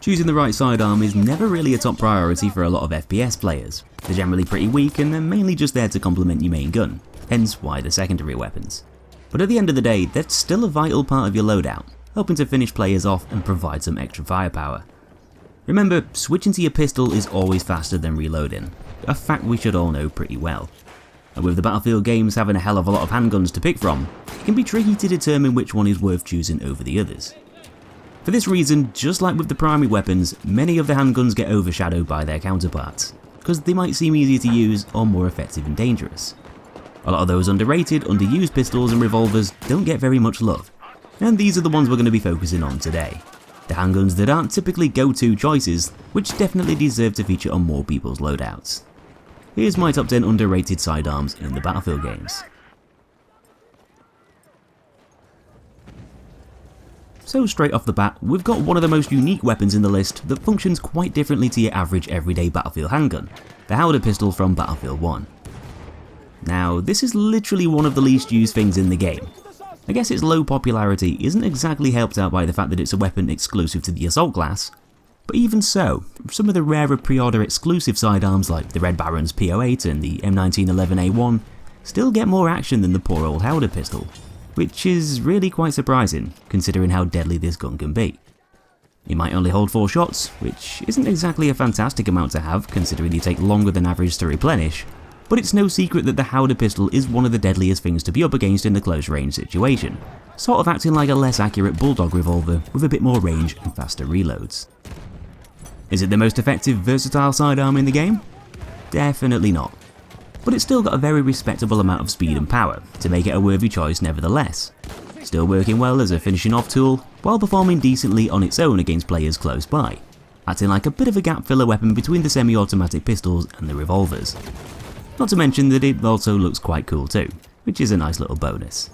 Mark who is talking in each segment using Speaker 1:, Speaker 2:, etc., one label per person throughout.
Speaker 1: Choosing the right sidearm is never really a top priority for a lot of FPS players. They're generally pretty weak and they're mainly just there to complement your main gun, hence why they're secondary weapons. But at the end of the day, they're still a vital part of your loadout, helping to finish players off and provide some extra firepower. Remember, switching to your pistol is always faster than reloading, a fact we should all know pretty well. And with the Battlefield games having a hell of a lot of handguns to pick from, it can be tricky to determine which one is worth choosing over the others. For this reason, just like with the primary weapons, many of the handguns get overshadowed by their counterparts, because they might seem easier to use or more effective and dangerous. A lot of those underrated, underused pistols and revolvers don't get very much love, and these are the ones we're going to be focusing on today. The handguns that aren't typically go-to choices, which definitely deserve to feature on more people's loadouts. Here's my top 10 underrated sidearms in the Battlefield games. So straight off the bat, we've got one of the most unique weapons in the list that functions quite differently to your average everyday Battlefield handgun, the HOWDAH pistol from Battlefield 1. Now, this is literally one of the least used things in the game. I guess its low popularity isn't exactly helped out by the fact that it's a weapon exclusive to the assault class, but even so, some of the rarer pre-order exclusive sidearms like the Red Baron's P08 and the M1911A1 still get more action than the poor old HOWDAH pistol, which is really quite surprising considering how deadly this gun can be. It might only hold 4 shots, which isn't exactly a fantastic amount to have considering they take longer than average to replenish, but it's no secret that the HOWDAH pistol is one of the deadliest things to be up against in a close range situation, sort of acting like a less accurate bulldog revolver with a bit more range and faster reloads. Is it the most effective versatile sidearm in the game? Definitely not. But it's still got a very respectable amount of speed and power to make it a worthy choice nevertheless. Still working well as a finishing off tool, while performing decently on its own against players close by, acting like a bit of a gap filler weapon between the semi-automatic pistols and the revolvers. Not to mention that it also looks quite cool too, which is a nice little bonus.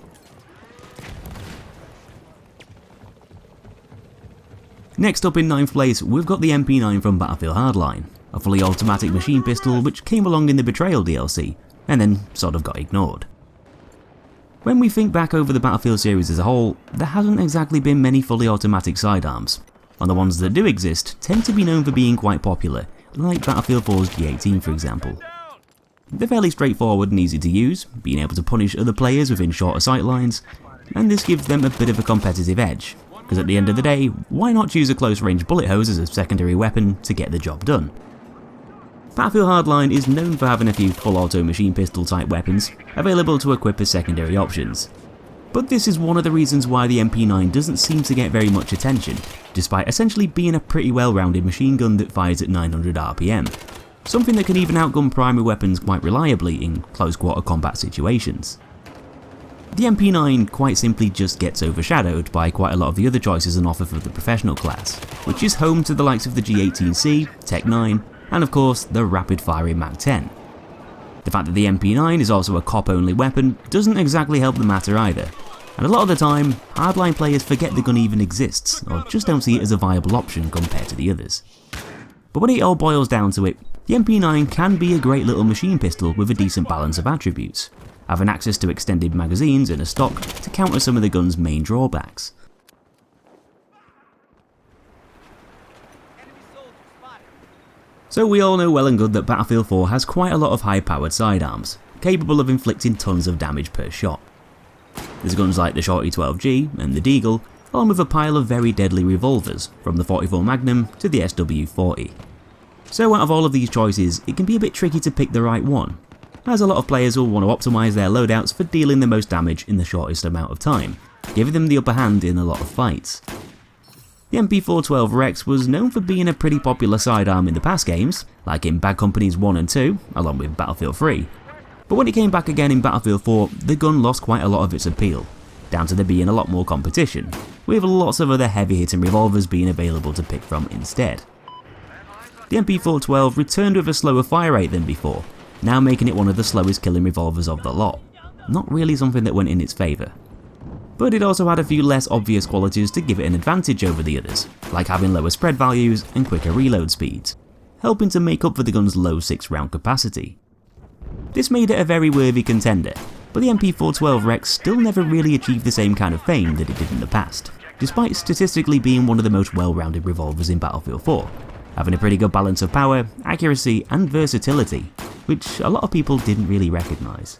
Speaker 1: Next up in 9th place, we've got the MP9 from Battlefield Hardline, a fully automatic machine pistol which came along in the Betrayal DLC, and then sort of got ignored. When we think back over the Battlefield series as a whole, there hasn't exactly been many fully automatic sidearms, and the ones that do exist tend to be known for being quite popular, like Battlefield 4's G18 for example. They're fairly straightforward and easy to use, being able to punish other players within shorter sight lines, and this gives them a bit of a competitive edge, because at the end of the day, why not choose a close range bullet hose as a secondary weapon to get the job done? Battlefield Hardline is known for having a few full auto machine pistol type weapons available to equip as secondary options. But this is one of the reasons why the MP9 doesn't seem to get very much attention, despite essentially being a pretty well rounded machine gun that fires at 900 RPM. Something that can even outgun primary weapons quite reliably in close quarter combat situations. The MP9 quite simply just gets overshadowed by quite a lot of the other choices on offer for the professional class, which is home to the likes of the G18C, Tech 9, and of course the rapid firing Mag 10. The fact that the MP9 is also a cop only weapon doesn't exactly help the matter either, and a lot of the time, hardline players forget the gun even exists, or just don't see it as a viable option compared to the others. But when it all boils down to it, the MP9 can be a great little machine pistol with a decent balance of attributes, having access to extended magazines and a stock to counter some of the gun's main drawbacks. So we all know well and good that Battlefield 4 has quite a lot of high-powered sidearms, capable of inflicting tons of damage per shot. There's guns like the Shorty 12G and the Deagle, along with a pile of very deadly revolvers, from the 44 Magnum to the SW40. So out of all of these choices, it can be a bit tricky to pick the right one, as a lot of players will want to optimise their loadouts for dealing the most damage in the shortest amount of time, giving them the upper hand in a lot of fights. The MP412 Rex was known for being a pretty popular sidearm in the past games, like in Bad Company's 1 and 2, along with Battlefield 3. But when it came back again in Battlefield 4, the gun lost quite a lot of its appeal, down to there being a lot more competition, with lots of other heavy hitting revolvers being available to pick from instead. The MP412 returned with a slower fire rate than before, now making it one of the slowest killing revolvers of the lot. Not really something that went in its favour. But it also had a few less obvious qualities to give it an advantage over the others, like having lower spread values and quicker reload speeds, helping to make up for the gun's low 6-round capacity. This made it a very worthy contender, but the MP412 Rex still never really achieved the same kind of fame that it did in the past, despite statistically being one of the most well-rounded revolvers in Battlefield 4, having a pretty good balance of power, accuracy and versatility, which a lot of people didn't really recognise.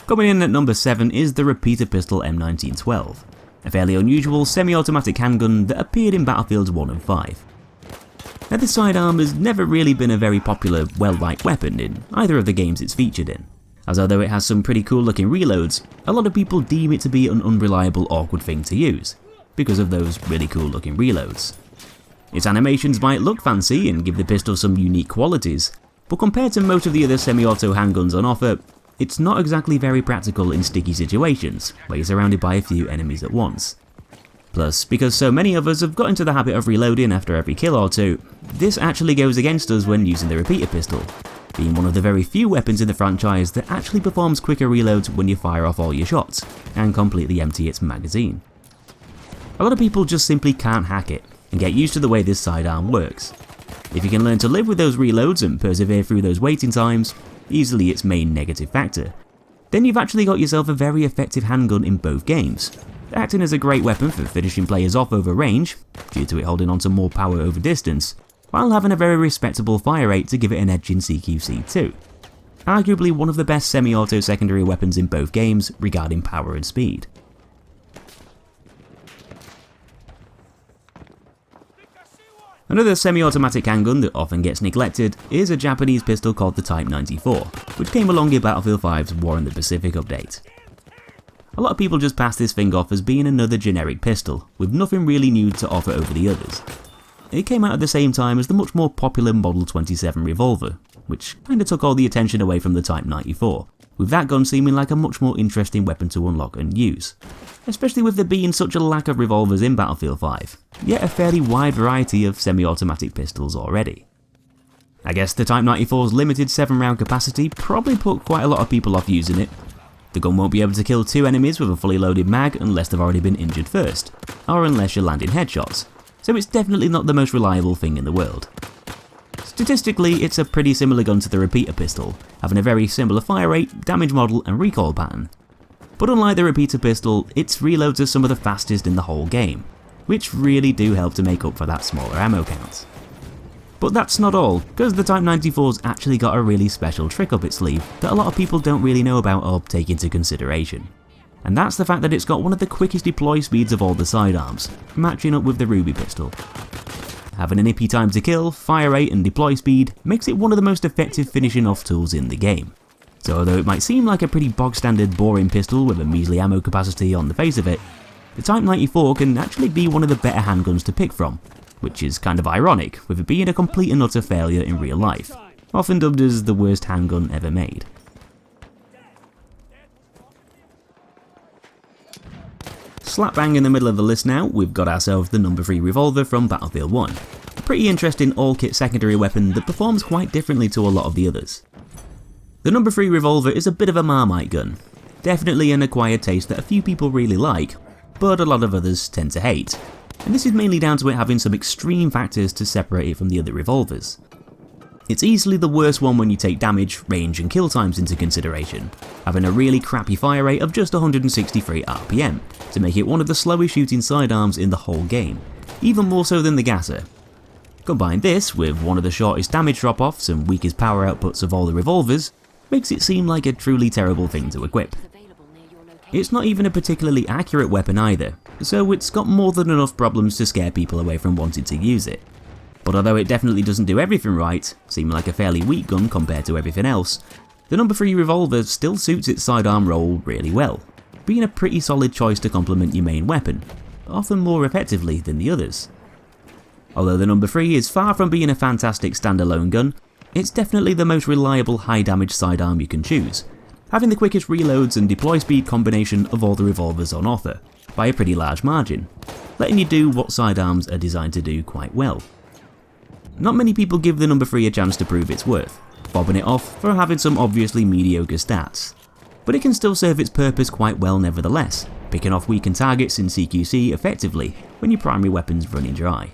Speaker 1: Coming in at number 7 is the repeater pistol M1912, a fairly unusual semi-automatic handgun that appeared in Battlefields 1 and 5. Now this sidearm has never really been a very popular, well-liked weapon in either of the games it's featured in, as although it has some pretty cool looking reloads, a lot of people deem it to be an unreliable, awkward thing to use, because of those really cool looking reloads. Its animations might look fancy and give the pistol some unique qualities, but compared to most of the other semi-auto handguns on offer, it's not exactly very practical in sticky situations, where you're surrounded by a few enemies at once. Plus, because so many of us have got into the habit of reloading after every kill or two, this actually goes against us when using the repeater pistol, being one of the very few weapons in the franchise that actually performs quicker reloads when you fire off all your shots, and completely empty its magazine. A lot of people just simply can't hack it, and get used to the way this sidearm works. If you can learn to live with those reloads and persevere through those waiting times, easily its main negative factor, then you've actually got yourself a very effective handgun in both games, acting as a great weapon for finishing players off over range, due to it holding onto more power over distance, while having a very respectable fire rate to give it an edge in CQC too. Arguably one of the best semi-auto secondary weapons in both games regarding power and speed. Another semi-automatic handgun that often gets neglected is a Japanese pistol called the Type 94, which came along in Battlefield 5's War in the Pacific update. A lot of people just pass this thing off as being another generic pistol, with nothing really new to offer over the others. It came out at the same time as the much more popular Model 27 revolver, which kinda took all the attention away from the Type 94, with that gun seeming like a much more interesting weapon to unlock and use. Especially with there being such a lack of revolvers in Battlefield 5, yet a fairly wide variety of semi-automatic pistols already. I guess the Type 94's limited 7-round capacity probably put quite a lot of people off using it. The gun won't be able to kill 2 enemies with a fully loaded mag unless they've already been injured first, or unless you're landing headshots, so it's definitely not the most reliable thing in the world. Statistically, it's a pretty similar gun to the repeater pistol, having a very similar fire rate, damage model and recoil pattern. But unlike the repeater pistol, its reloads are some of the fastest in the whole game, which really do help to make up for that smaller ammo count. But that's not all, because the Type 94's actually got a really special trick up its sleeve that a lot of people don't really know about or take into consideration. And that's the fact that it's got one of the quickest deploy speeds of all the sidearms, matching up with the Ruby pistol. Having a nippy time to kill, fire rate and deploy speed makes it one of the most effective finishing off tools in the game. So although it might seem like a pretty bog standard boring pistol with a measly ammo capacity on the face of it, the Type 94 can actually be one of the better handguns to pick from, which is kind of ironic with it being a complete and utter failure in real life, often dubbed as the worst handgun ever made. Slap bang in the middle of the list now, we've got ourselves the number 3 revolver from Battlefield 1, a pretty interesting all-kit secondary weapon that performs quite differently to a lot of the others. The number 3 revolver is a bit of a Marmite gun, definitely an acquired taste that a few people really like, but a lot of others tend to hate, and this is mainly down to it having some extreme factors to separate it from the other revolvers. It's easily the worst one when you take damage, range and kill times into consideration, having a really crappy fire rate of just 163 RPM to make it one of the slowest shooting sidearms in the whole game, even more so than the Gasser. Combine this with one of the shortest damage drop-offs and weakest power outputs of all the revolvers, makes it seem like a truly terrible thing to equip. It's not even a particularly accurate weapon either, so it's got more than enough problems to scare people away from wanting to use it. But although it definitely doesn't do everything right, seeming like a fairly weak gun compared to everything else, the number 3 revolver still suits its sidearm role really well, being a pretty solid choice to complement your main weapon, often more effectively than the others. Although the number 3 is far from being a fantastic standalone gun, it's definitely the most reliable high damage sidearm you can choose, having the quickest reloads and deploy speed combination of all the revolvers on offer, by a pretty large margin, letting you do what sidearms are designed to do quite well. Not many people give the number 3 a chance to prove its worth, bobbing it off for having some obviously mediocre stats, but it can still serve its purpose quite well nevertheless, picking off weakened targets in CQC effectively when your primary weapon's running dry.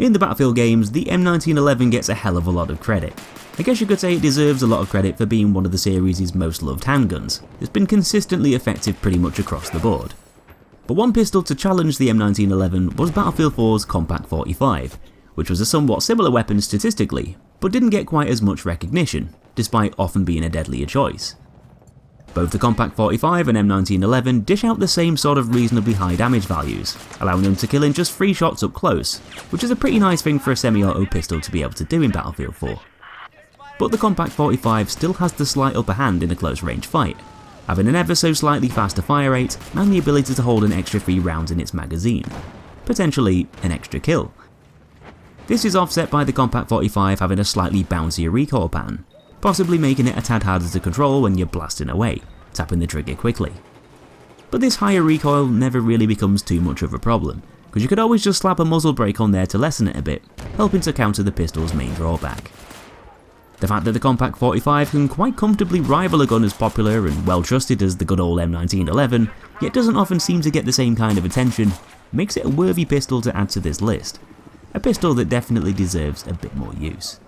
Speaker 1: In the Battlefield games, the M1911 gets a hell of a lot of credit. I guess you could say it deserves a lot of credit for being one of the series' most loved handguns. It's been consistently effective pretty much across the board. But one pistol to challenge the M1911 was Battlefield 4's Compact 45, which was a somewhat similar weapon statistically, but didn't get quite as much recognition, despite often being a deadlier choice. Both the Compact 45 and M1911 dish out the same sort of reasonably high damage values, allowing them to kill in just 3 shots up close, which is a pretty nice thing for a semi-auto pistol to be able to do in Battlefield 4. But the Compact 45 still has the slight upper hand in a close range fight, having an ever so slightly faster fire rate and the ability to hold an extra 3 rounds in its magazine, potentially an extra kill. This is offset by the Compact 45 having a slightly bouncier recoil pattern, possibly making it a tad harder to control when you're blasting away, tapping the trigger quickly. But this higher recoil never really becomes too much of a problem, because you could always just slap a muzzle brake on there to lessen it a bit, helping to counter the pistol's main drawback. The fact that the Compact 45 can quite comfortably rival a gun as popular and well trusted as the good old M1911, yet doesn't often seem to get the same kind of attention, makes it a worthy pistol to add to this list. A pistol that definitely deserves a bit more use.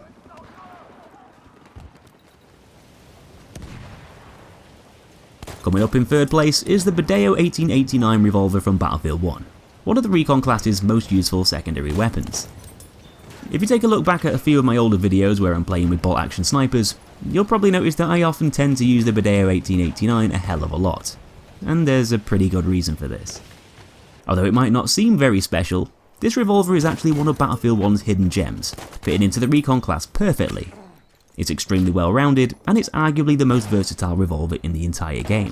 Speaker 1: Coming up in third place is the BODEO 1889 revolver from Battlefield 1, one of the Recon class's most useful secondary weapons. If you take a look back at a few of my older videos where I'm playing with bolt action snipers, you'll probably notice that I often tend to use the BODEO 1889 a hell of a lot, and there's a pretty good reason for this. Although it might not seem very special, this revolver is actually one of Battlefield 1's hidden gems, fitting into the Recon class perfectly. It's extremely well rounded, and it's arguably the most versatile revolver in the entire game.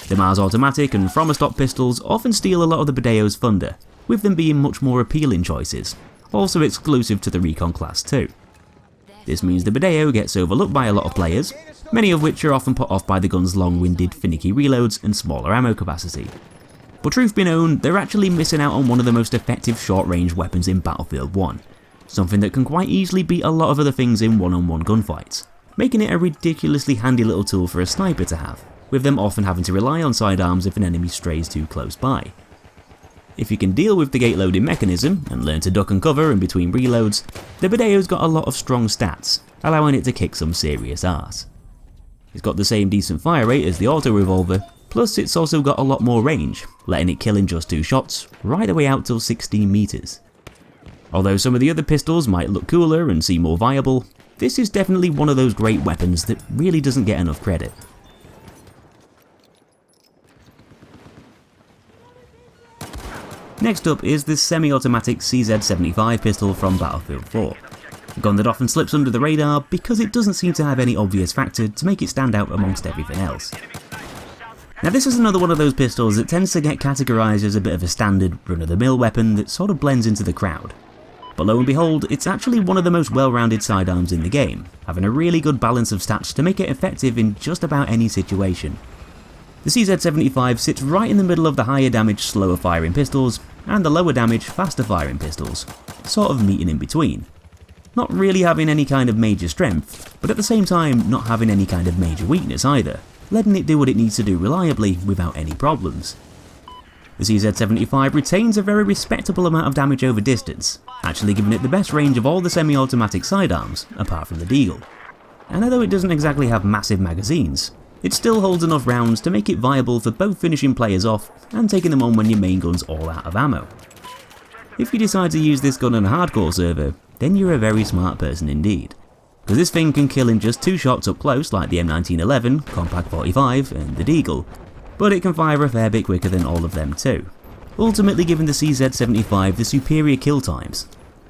Speaker 1: The Mars automatic and from-a-stock pistols often steal a lot of the BODEO's thunder, with them being much more appealing choices, also exclusive to the Recon class too. This means the BODEO gets overlooked by a lot of players, many of which are often put off by the gun's long-winded, finicky reloads and smaller ammo capacity. But truth be known, they're actually missing out on one of the most effective short-range weapons in Battlefield 1, something that can quite easily beat a lot of other things in one-on-one gunfights, making it a ridiculously handy little tool for a sniper to have, with them often having to rely on sidearms if an enemy strays too close by. If you can deal with the gate loading mechanism and learn to duck and cover in between reloads, the BODEO's got a lot of strong stats, allowing it to kick some serious arse. It's got the same decent fire rate as the auto revolver, plus it's also got a lot more range, letting it kill in just 2 shots, right the way out till 16 meters. Although some of the other pistols might look cooler and seem more viable, this is definitely one of those great weapons that really doesn't get enough credit. Next up is the semi-automatic CZ75 pistol from Battlefield 4, a gun that often slips under the radar because it doesn't seem to have any obvious factor to make it stand out amongst everything else. Now this is another one of those pistols that tends to get categorised as a bit of a standard run-of-the-mill weapon that sort of blends into the crowd. But lo and behold, it's actually one of the most well-rounded sidearms in the game, having a really good balance of stats to make it effective in just about any situation. The CZ75 sits right in the middle of the higher damage, slower firing pistols, and the lower damage, faster firing pistols, sort of meeting in between. Not really having any kind of major strength, but at the same time not having any kind of major weakness either, letting it do what it needs to do reliably without any problems. The CZ75 retains a very respectable amount of damage over distance, actually giving it the best range of all the semi-automatic sidearms, apart from the Deagle. And although it doesn't exactly have massive magazines, it still holds enough rounds to make it viable for both finishing players off and taking them on when your main gun's all out of ammo. If you decide to use this gun on a hardcore server, then you're a very smart person indeed, because this thing can kill in just 2 shots up close like the M1911, Compact 45 and the Deagle, but it can fire a fair bit quicker than all of them too, ultimately giving the CZ75 the superior kill times.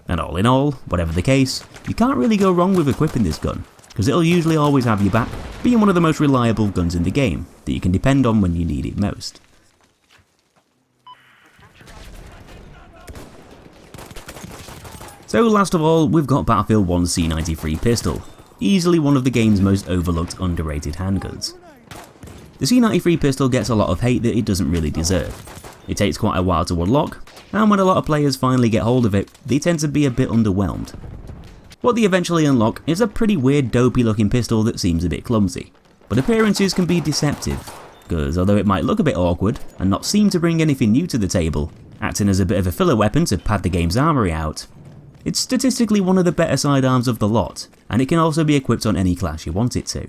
Speaker 1: And all in all, whatever the case, you can't really go wrong with equipping this gun, because it'll usually always have your back, being one of the most reliable guns in the game that you can depend on when you need it most. So last of all, we've got Battlefield 1's C93 pistol, easily one of the game's most overlooked, underrated handguns. The C93 pistol gets a lot of hate that it doesn't really deserve. It takes quite a while to unlock, and when a lot of players finally get hold of it, they tend to be a bit underwhelmed. What they eventually unlock is a pretty weird, dopey looking pistol that seems a bit clumsy, but appearances can be deceptive, because although it might look a bit awkward and not seem to bring anything new to the table, acting as a bit of a filler weapon to pad the game's armoury out, It's statistically one of the better sidearms of the lot, and it can also be equipped on any class you want it to.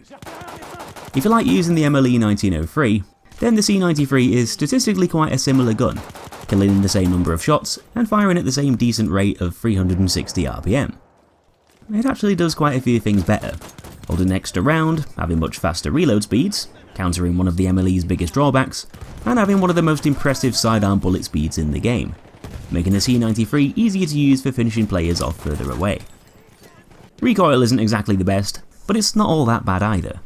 Speaker 1: If you like using the MLE 1903, then the C93 is statistically quite a similar gun, killing in the same number of shots and firing at the same decent rate of 360 RPM. It actually does quite a few things better, holding extra round, having much faster reload speeds, countering one of the MLE's biggest drawbacks, and having one of the most impressive sidearm bullet speeds in the game, making the C93 easier to use for finishing players off further away. Recoil isn't exactly the best, but it's not all that bad either.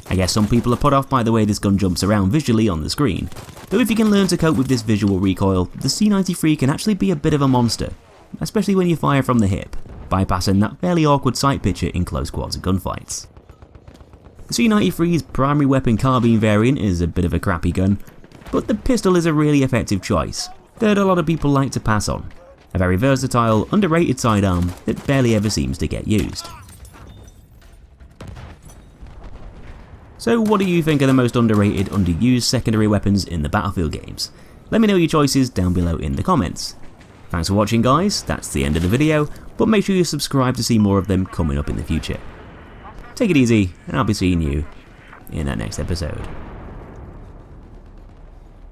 Speaker 1: I guess some people are put off by the way this gun jumps around visually on the screen, though if you can learn to cope with this visual recoil, the C93 can actually be a bit of a monster, especially when you fire from the hip, bypassing that fairly awkward sight picture in close quarter gunfights. The C93's primary weapon carbine variant is a bit of a crappy gun, but the pistol is a really effective choice that a lot of people like to pass on, a very versatile, underrated sidearm that barely ever seems to get used. So what do you think are the most underrated, underused secondary weapons in the Battlefield games? Let me know your choices down below in the comments. Thanks for watching guys, that's the end of the video, but make sure you subscribe to see more of them coming up in the future. Take it easy, and I'll be seeing you in that next episode.